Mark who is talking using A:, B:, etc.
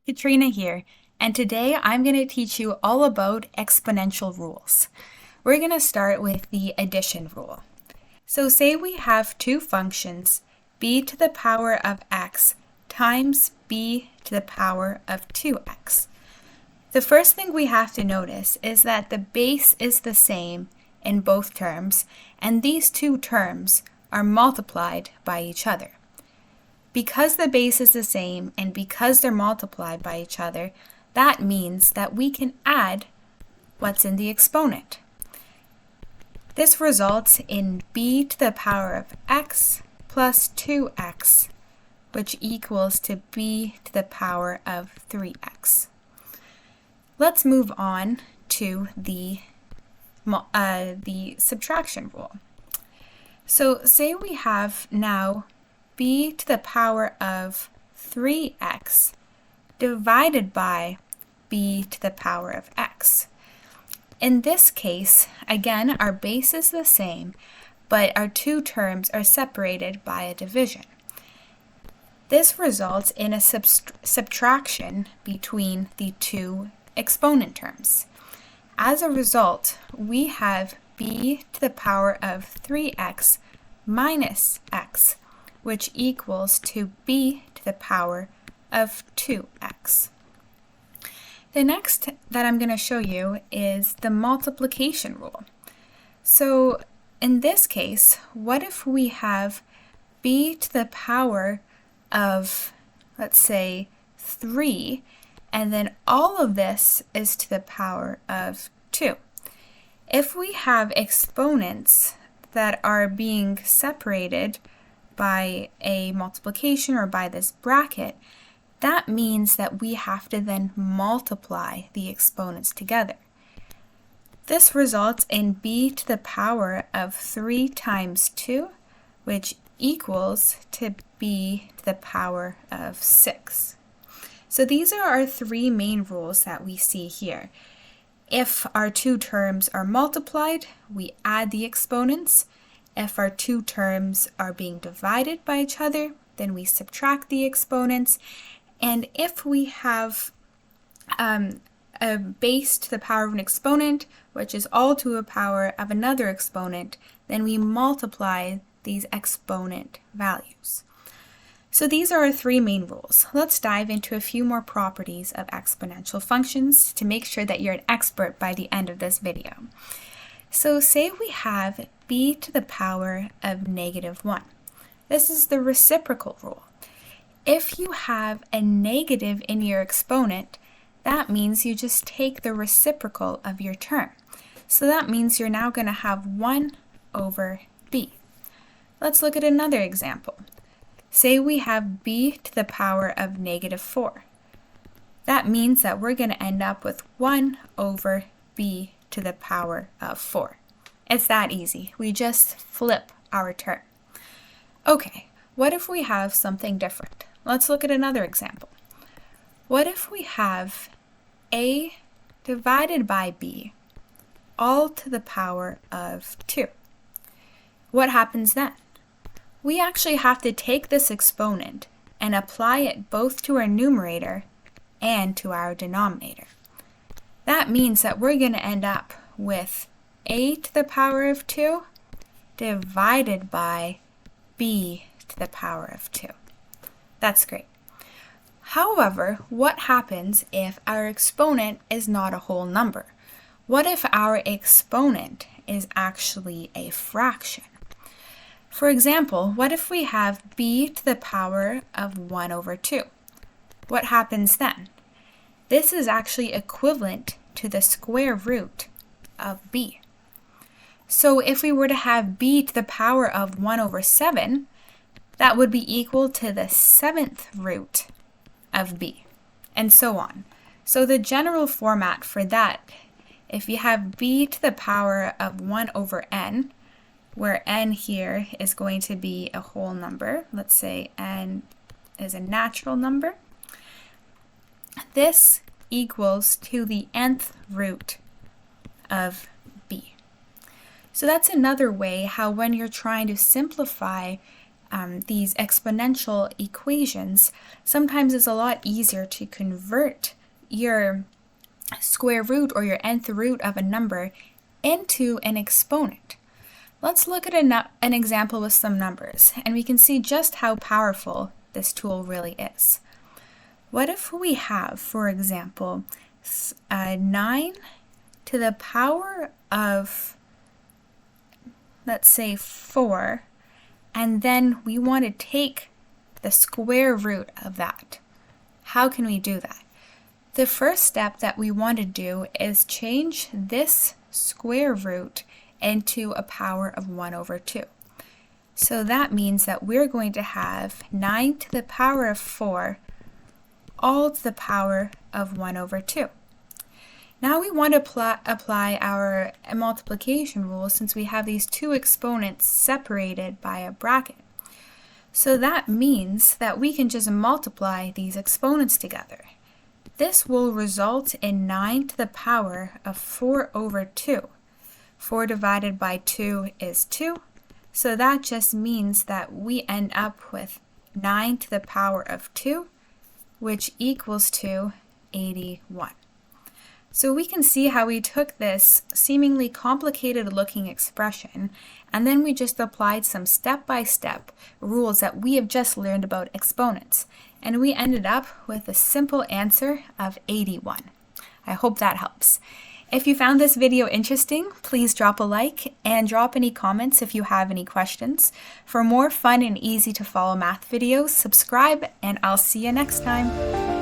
A: Katrina here, and today I'm going to teach you all about exponential rules. We're going to start with the addition rule. So say we have two functions, b to the power of x times b to the power of 2x. The first thing we have to notice is that the base is the same in both terms, and these two terms are multiplied by each other. Because the base is the same and because they're multiplied by each other, that means that we can add what's in the exponent. This results in b to the power of x plus 2x, which equals to b to the power of 3x. Let's move on to the subtraction rule. So say we have now b to the power of 3x divided by b to the power of x. In this case, again, our base is the same, but our two terms are separated by a division. This results in a subtraction between the two exponent terms. As a result, we have b to the power of 3x minus x, which equals to b to the power of 2x. The next that I'm going to show you is the multiplication rule. So in this case, what if we have b to the power of, let's say, 3, and then all of this is to the power of 2? If we have exponents that are being separated by a multiplication or by this bracket, that means that we have to then multiply the exponents together. This results in b to the power of 3 times 2, which equals to b to the power of 6. So these are our three main rules that we see here. If our two terms are multiplied, we add the exponents. If our two terms are being divided by each other, then we subtract the exponents. And if we have a base to the power of an exponent, which is all to a power of another exponent, then we multiply these exponent values. So these are our three main rules. Let's dive into a few more properties of exponential functions to make sure that you're an expert by the end of this video. So say we have b to the power of -1. This is the reciprocal rule. If you have a negative in your exponent, that means you just take the reciprocal of your term. So that means you're now going to have 1 over b. Let's look at another example. Say we have b to the power of -4. That means that we're going to end up with 1 over b to the power of 4. It's that easy. We just flip our term. Okay, what if we have something different? Let's look at another example. What if we have a divided by b all to the power of 2? What happens then? We actually have to take this exponent and apply it both to our numerator and to our denominator. That means that we're going to end up with a to the power of 2 divided by b to the power of 2. That's great. However, what happens if our exponent is not a whole number? What if our exponent is actually a fraction? For example, what if we have b to the power of 1 over 2? What happens then? This is actually equivalent to the square root of b. So if we were to have b to the power of 1 over 7, that would be equal to the 7th root of b, and so on. So the general format for that, if you have b to the power of 1 over n, where n here is going to be a whole number, let's say n is a natural number, this equals to the nth root of b. So that's another way how when you're trying to simplify these exponential equations, sometimes it's a lot easier to convert your square root or your nth root of a number into an exponent. Let's look at an example with some numbers, and we can see just how powerful this tool really is. What if we have, for example, 9 to the power of, let's say, 4, and then we want to take the square root of that? How can we do that? The first step that we want to do is change this square root into a power of 1 over 2. So that means that we're going to have 9 to the power of 4 all to the power of 1 over 2. Now we want to apply our multiplication rule since we have these two exponents separated by a bracket. So that means that we can just multiply these exponents together. This will result in 9 to the power of 4 over 2. 4 divided by 2 is 2. So that just means that we end up with 9 to the power of 2, which equals to 81. So we can see how we took this seemingly complicated looking expression and then we just applied some step-by-step rules that we have just learned about exponents, and we ended up with a simple answer of 81. I hope that helps. If you found this video interesting, please drop a like and drop any comments if you have any questions. For more fun and easy to follow math videos, subscribe, and I'll see you next time.